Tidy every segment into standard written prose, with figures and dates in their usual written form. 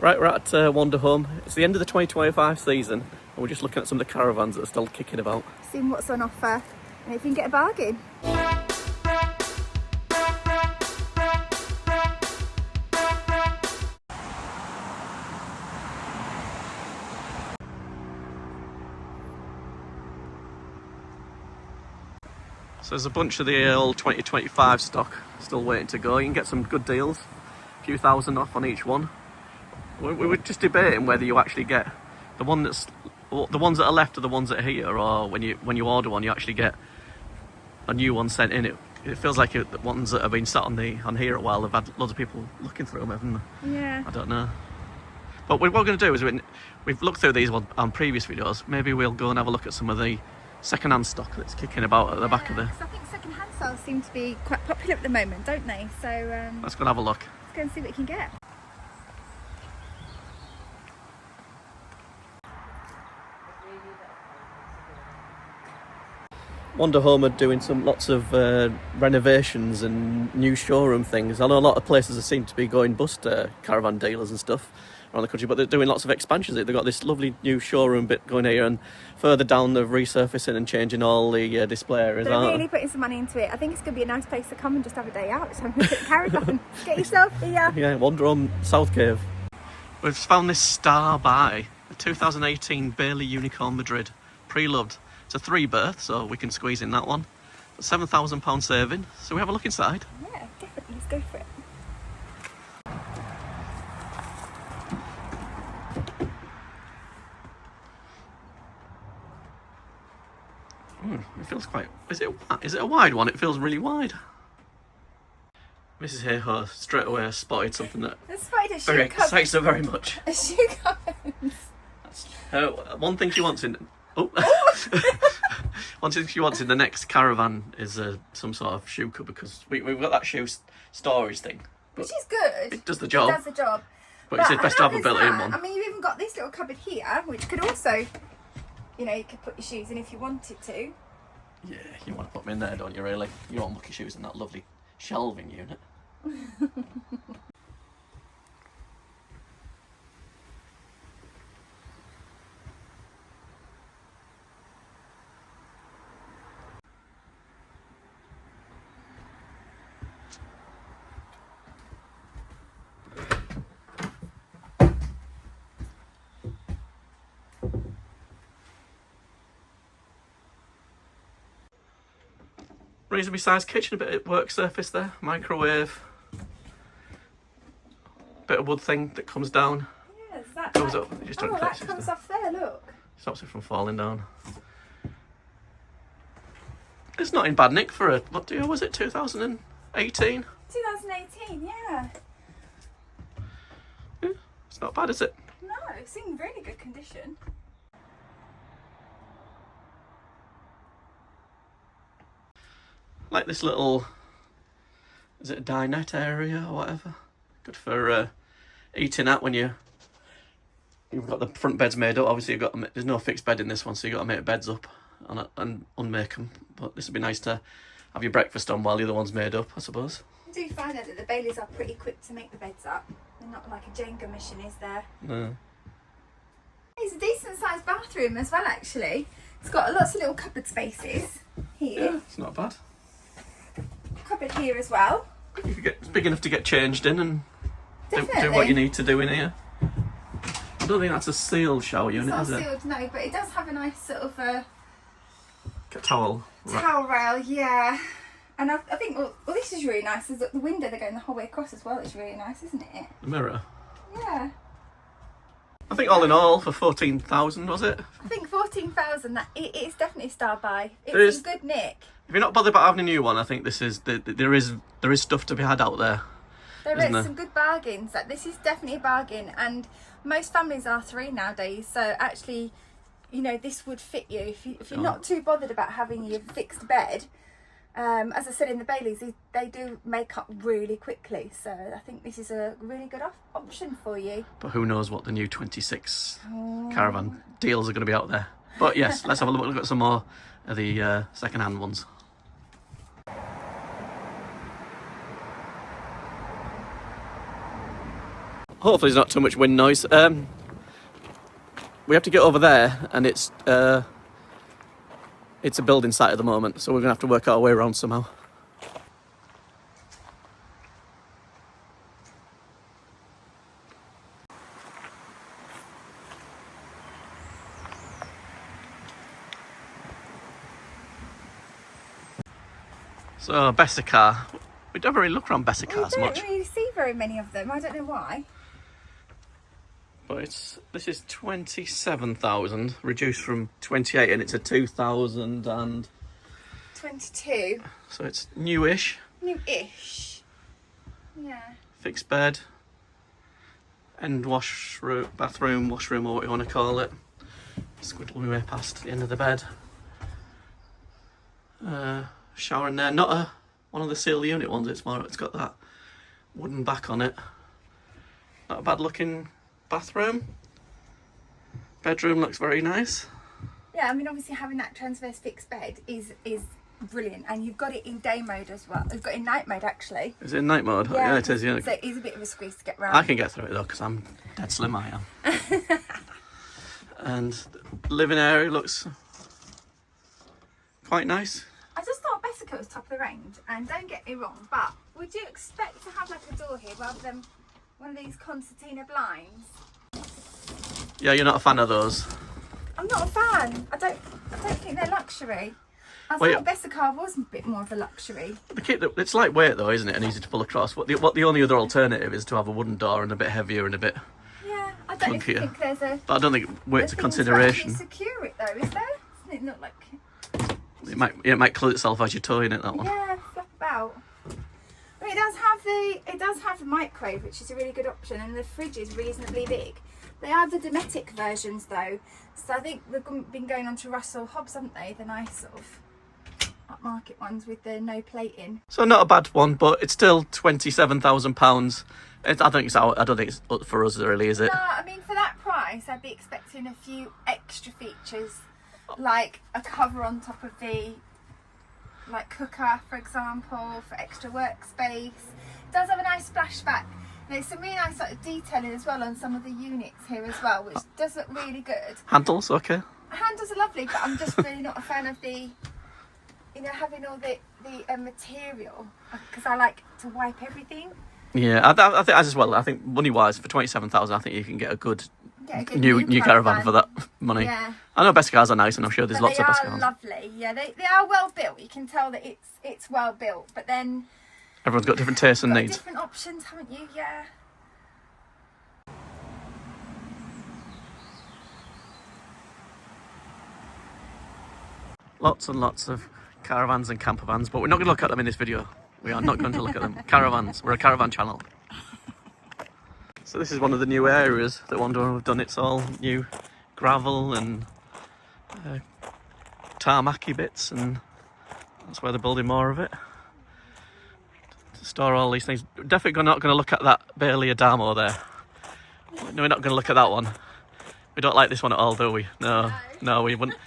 Right, we're at Wanderhome. It's the end of the 2025 season, and we're just looking at some of the caravans that are still kicking about. Seeing what's on offer, and if you can get a bargain. So there's a bunch of the old 2025 stock still waiting to go. You can get some good deals, a few thousand off on each one. We were just debating whether you actually get the ones that are left are the ones that are here, or when you order one, you actually get a new one sent in. It feels like the ones that have been sat on here a while have had loads of people looking through them, haven't they? Yeah. I don't know. But what we're going to do is we've looked through these on previous videos. Maybe we'll go and have a look at some of the second-hand stock that's kicking about at the back of the... I think second-hand sales seem to be quite popular at the moment, don't they? So let's go and have a look. Let's go and see what we can get. Wanderhome are doing lots of renovations and new showroom things. I know a lot of places that seem to be going bust, caravan dealers and stuff around the country, but they're doing lots of expansions. They've got this lovely new showroom bit going here, and further down they're resurfacing and changing all the display areas. They're really putting some money into it. I think it's going to be a nice place to come and just have a day out. Just have a look at the caravan. Get yourself here. Yeah, Wanderhome South Cave. We've found this Star by a 2018 Bailey Unicorn Madrid, pre-loved. It's a 3-berth, so we can squeeze in that one. £7,000 saving. So we have a look inside. Yeah, definitely. Let's go for it. It feels quite... Is it a wide one? It feels really wide. Mrs. Hayhoe straight away spotted something that very excites her very much. A shoe covers. That's one thing she wants in... Oh! One thing she wants in the next caravan is some sort of shoe cupboard, because we've got that shoe storage thing. Which is good. It does the job. It does the job. But it's best to have a built-in one. I mean, you've even got this little cupboard here, which could also, you could put your shoes in if you wanted to. Yeah, you want to put them in there, don't you, really? You don't want your shoes in that lovely shelving unit. Reasonably sized kitchen, a bit of work surface there, microwave, bit of wood thing that comes down. Yeah, is that goes up. Just that comes off there, look. Stops it from falling down. It's not in bad nick for what year was it, 2018? 2018, yeah. It's not bad, is it? No, it's in really good condition. Like this little, is it a dinette area or whatever? Good for eating at when you've got the front beds made up. Obviously there's no fixed bed in this one, so you've got to make beds up and unmake them. But this would be nice to have your breakfast on while the other one's made up, I suppose. I do find out that the Baileys are pretty quick to make the beds up. They're not like a Jenga machine, is there? No. It's a decent sized bathroom as well, actually. It's got lots of little cupboard spaces here. Yeah, it's not bad. Cupboard here as well. It's big enough to get changed in and do Definitely. what you need to do in here. I don't think that's a sealed shower unit, is it? It's not sealed, no, but it does have a nice sort of Towel. towel rail, yeah. And I think, well, this is really nice. The window they're going the whole way across as well is really nice, isn't it? The mirror. Yeah. I think all in all, for 14,000, was it? I think 14,000. It is definitely a star buy. There It's is- in good nick. If you're not bothered about having a new one, I think there is stuff to be had out there. There Isn't is there? some good bargains. Like, this is definitely a bargain, and most families are 3 nowadays. So actually, this would fit you if you're not too bothered about having your fixed bed. As I said, in the Baileys, they do make up really quickly. So I think this is a really good option for you. But who knows what the new 26 caravan deals are going to be out there. But yes, let's have a look at some more of the second-hand ones. Hopefully there's not too much wind noise. We have to get over there, and it's a building site at the moment, so we're going to have to work our way around somehow. So, Bessacar. We don't really look around Bessacars much. We don't really see very many of them. I don't know why. But this is 27,000, reduced from 28, and it's a 2022. So it's newish. Newish. Yeah. Fixed bed. End washroom, bathroom, washroom, or what you want to call it. Squiddle my way past the end of the bed. Shower in there. Not one of the seal unit ones. It's got that wooden back on it. Not a bad looking bathroom. Bedroom looks very nice. Yeah, I mean, obviously having that transverse fixed bed is brilliant, and you've got it in day mode as well. You've got it in night mode actually. Is it in night mode? Yeah, it is. Yeah. So it is a bit of a squeeze to get round. I can get through it though, because I'm dead slim. I am. And the living area looks quite nice. I just thought Bessacar was top of the range, and don't get me wrong, but would you expect to have like a door here rather than one of these concertina blinds? Yeah, you're not a fan of those. I'm not a fan. I don't think they're luxury. I thought Bessacar was a bit more of a luxury. It's lightweight though, isn't it, and easy to pull across. What the only other alternative is to have a wooden door and a bit heavier and a bit. Yeah, I don't think there's a. But I don't think weight's a consideration. To secure it though, is there? Doesn't it look like? It might close itself as you're towing it, that one. Yeah, flap about. I mean, it does have the microwave, which is a really good option, and the fridge is reasonably big. They are the Dometic versions though, so I think they've been going on to Russell Hobbs, haven't they? The nice sort of upmarket ones with the no plating. So not a bad one, but it's still £27,000. I don't think it's up for us really, is it? No, I mean for that price, I'd be expecting a few extra features, like a cover on top of the cooker, for example, for extra workspace. It does have a nice splashback. There's some really nice sort of detailing as well on some of the units here as well, which does look really good. Handles, okay. Handles are lovely, but I'm just really not a fan of the, having all the material, because I like to wipe everything. Yeah, I think as well. I think money-wise, for 27,000, I think you can get a good new caravan for that money. Yeah. I know Bessacars are nice, and I'm sure there's lots of Bessacars. They are lovely. Yeah, they are well built. You can tell that it's well built, but then everyone's got different tastes and needs. Different options, haven't you? Yeah. Lots and lots of caravans and camper vans, but we're not going to look at them in this video. We are not going to look at them. Caravans. We're a caravan channel. So this is one of the new areas that Wanderer have done. It's all new gravel and tarmacy bits, and that's where they're building more of it. To store all these things. Definitely not going to look at that Bailey Adamo there. No, we're not going to look at that one. We don't like this one at all, do we? No, we wouldn't.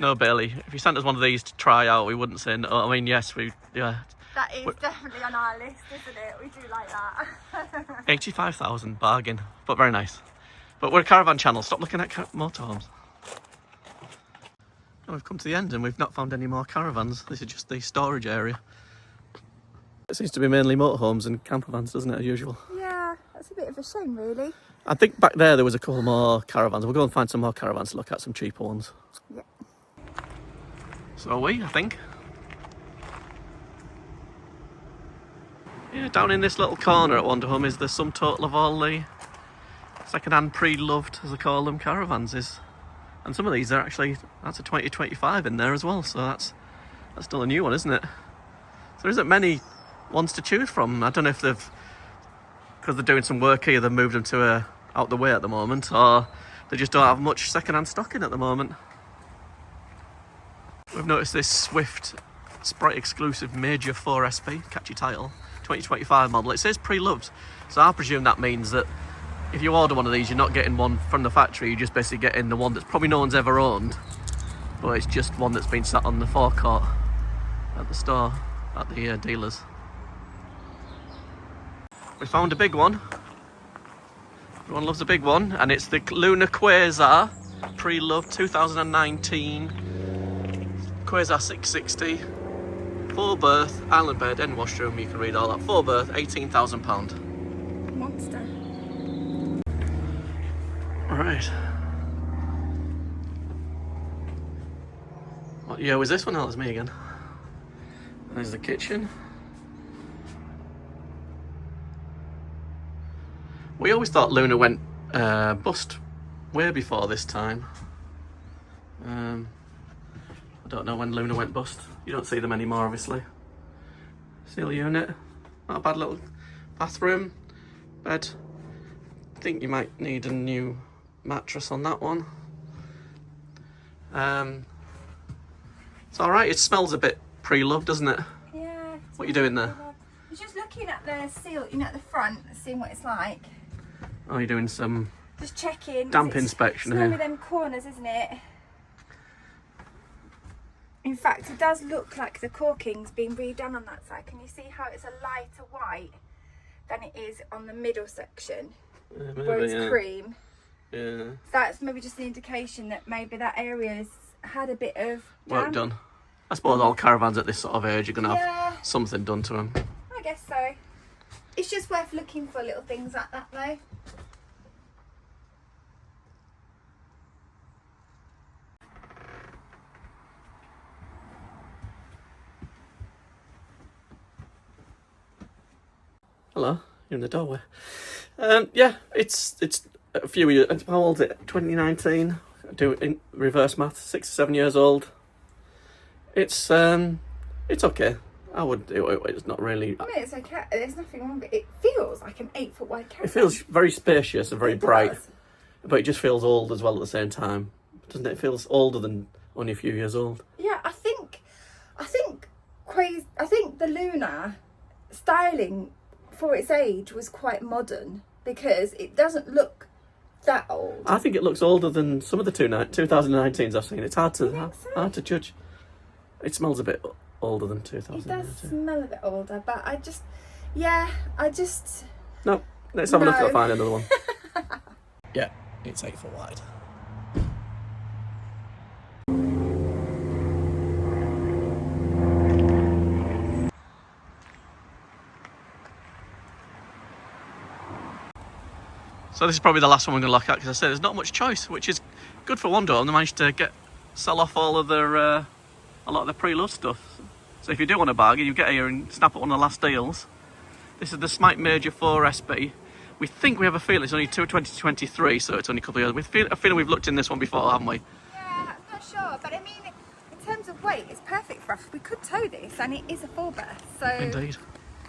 No, Bailey. If you sent us one of these to try out, we wouldn't say no. I mean, yes, yeah. That is definitely on our list, isn't it? We do like that. 85,000, bargain, but very nice. But we're a caravan channel. Stop looking at motorhomes. And we've come to the end, and we've not found any more caravans. This is just the storage area. It seems to be mainly motorhomes and camper vans, doesn't it, as usual? Yeah, that's a bit of a shame, really. I think back there was a couple more caravans. We'll go and find some more caravans to look at, some cheaper ones. Yeah. So I think. Yeah, down in this little corner at Wanderhome is the sum total of all the second-hand pre-loved, as they call them, caravans. And some of these are actually, that's a 2025 in there as well, so that's still a new one, isn't it? So there isn't many ones to choose from. I don't know if because they're doing some work here, they've moved them to out the way at the moment, or they just don't have much second-hand stock in at the moment. We've noticed this Swift Sprite exclusive Major 4 SP, catchy title, 2025 model. It says pre-loved, so I presume that means that if you order one of these, you're not getting one from the factory, you're just basically getting the one that's probably no one's ever owned, but it's just one that's been sat on the forecourt at the store, at the dealers. We found a big one. Everyone loves a big one, and it's the Lunar Quasar Pre-Love 2019 Quasar 660. 4 berth, island bed, and washroom. You can read all that. 4 berth, £18,000. Monster. Right. What year was this one? Oh, it was me again. There's the kitchen. We always thought Luna went bust way before this time. I don't know when Luna went bust. You don't see them anymore, obviously. Seal unit. Not a bad little bathroom. Bed. I think you might need a new mattress on that one. It's alright. It smells a bit pre-loved, doesn't it? Yeah. What are you doing there? I was just looking at the seal, you know, at the front, seeing what it's like. Oh, you're doing some Just checking. damp inspection it's here. one of them corners, isn't it? In fact, it does look like the corking's been redone on that side. Can you see how it's a lighter white than it is on the middle section, where it's cream? Yeah. So that's maybe just an indication that maybe that area's had a bit of Work damp. done. I suppose all caravans at this sort of age are going to Yeah. have something done to them. I guess so. It's just worth looking for little things like that, though. Hello, you're in the doorway. Yeah, it's a few years. How old is it? 2019. Do it in reverse math. 6 or 7 years old. It's okay. I would. It's not really. I mean, it's okay. There's nothing wrong with it. It feels like an 8-foot wide caravan. It feels very spacious and very It bright, does. but it just feels old as well at the same time, doesn't it? It feels older than only a few years old. Yeah, I think the Luna styling for its age was quite modern because it doesn't look that old. I think it looks older than some of the 2019s I've seen. It's hard You think so? to judge. It smells a bit older than It 2019. does smell a bit older, but I just No, let's have a look No. and find another one. Yeah, it's 8 foot wide. So this is probably the last one we're going to look at because I said there's not much choice, which is good for one door. And they managed to sell off all of their a lot of the pre-loved stuff. So if you do want a bargain, you get here and snap at one of the last deals. This is the Smite Major 4SB. We think we have a feeling it's only 2023, so it's only a couple of years. We feel a feeling we've looked in this one before, haven't we? Yeah, I'm not sure, but I mean, in terms of weight, it's perfect for us. We could tow this, and it is a 4-berth, so Indeed.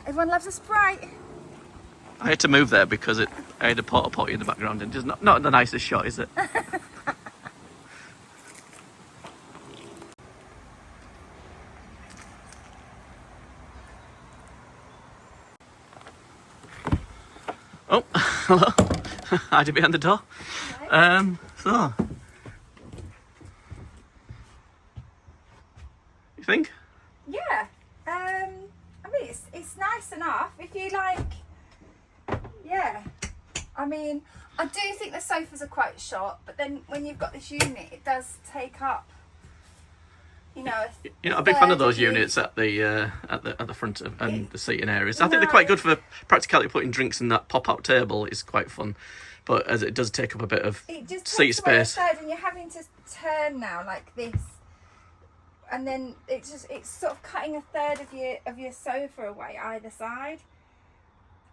everyone loves a Sprite. I had to move there because I had a porta potty in the background, and it's not the nicest shot, is it? Oh, hello. Hide behind the door. So, you think? Yeah, I mean, it's nice enough if you like. Yeah, I mean, I do think the sofas are quite short, but then when you've got this unit, it does take up, you know. You're not a big fan of those third of units at the front of, and the seating areas. I think they're quite good for practicality. Putting drinks in that pop-out table is quite fun, but as it does take up a bit of It just seat takes away a space. third, and you're having to turn now like this, and then it's sort of cutting a third of your sofa away either side.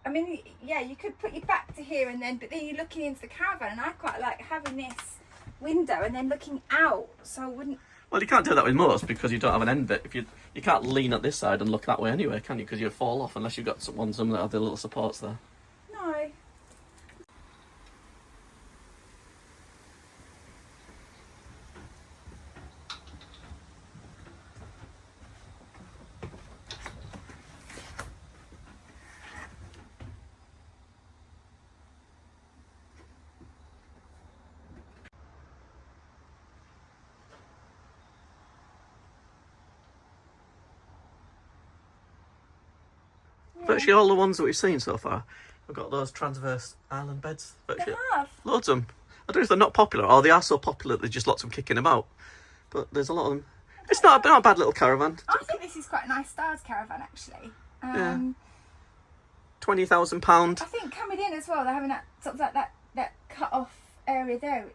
I mean, yeah, you could put your back to here and then, but then you're looking into the caravan, and I quite like having this window and then looking out, so I wouldn't. Well, you can't do that with most because you don't have an end bit. If you can't lean at this side and look that way anyway, can you? Because you'll fall off unless you've got some that have the little supports there. No. Virtually all the ones that we've seen so far I've got those transverse island beds. They have. Loads of them. I don't know if they're not popular, or they are so popular that there's just lots of them kicking about. But there's a lot of them. It's not a bad little caravan. I think this is quite a nice stars caravan, actually. Yeah. £20,000. I think coming in as well, they're having that sort of like that cut off area there.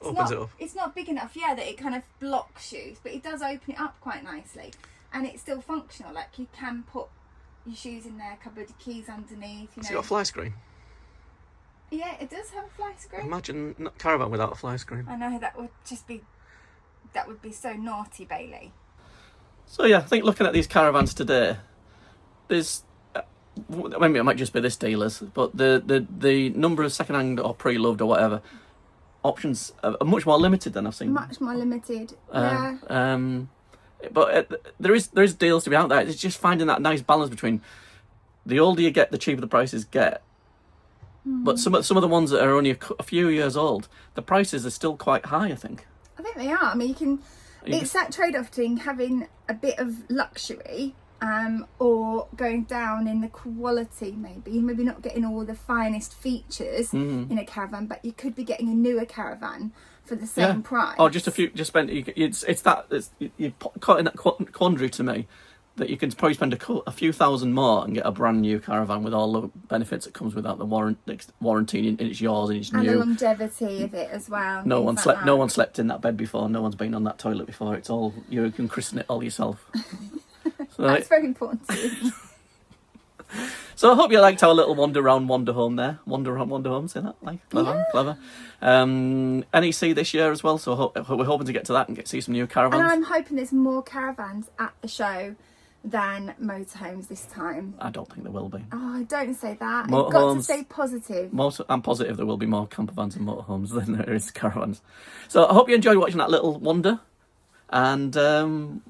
Opens it up. It's not big enough, yeah, that it kind of blocks shoes, but it does open it up quite nicely, and it's still functional. Like, you can put your shoes in there, cupboard, your keys underneath. It's got a fly screen. Yeah, it does have a fly screen. Imagine not caravan without a fly screen. I know, that would be so naughty, Bailey. So yeah, I think looking at these caravans today, there's maybe it might just be this dealers, but the number of second-hand or pre-loved or whatever options are much more limited than I've seen. Much more limited. Yeah. But there is deals to be out there. It's just finding that nice balance between the older you get, the cheaper the prices get. But some of the ones that are only a few years old, the prices are still quite high, I think. I think they are. I mean, it's that trade-off between having a bit of luxury or going down in the quality, maybe not getting all the finest features in a caravan, but you could be getting a newer caravan for the same price. Oh, just spend. You're caught in that quandary to me that you can probably spend a few thousand more and get a brand new caravan with all the benefits that comes without the warranty, and it's yours and it's new. And the longevity of it as well. No one slept in that bed before. No one's been on that toilet before. It's all, you can christen it all yourself. So that's very important to you. So I hope you liked our little wander home there. Wander around, wander home. Say that, like clever. NEC this year as well. So we're hoping to get to that and see some new caravans. And I'm hoping there's more caravans at the show than motorhomes this time. I don't think there will be. Oh, don't say that. You've got to stay positive. I'm positive there will be more campervans and motorhomes than there is caravans. So I hope you enjoyed watching that little wander. And don't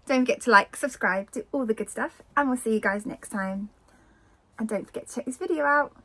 forget to like, subscribe, do all the good stuff. And we'll see you guys next time. And don't forget to check this video out.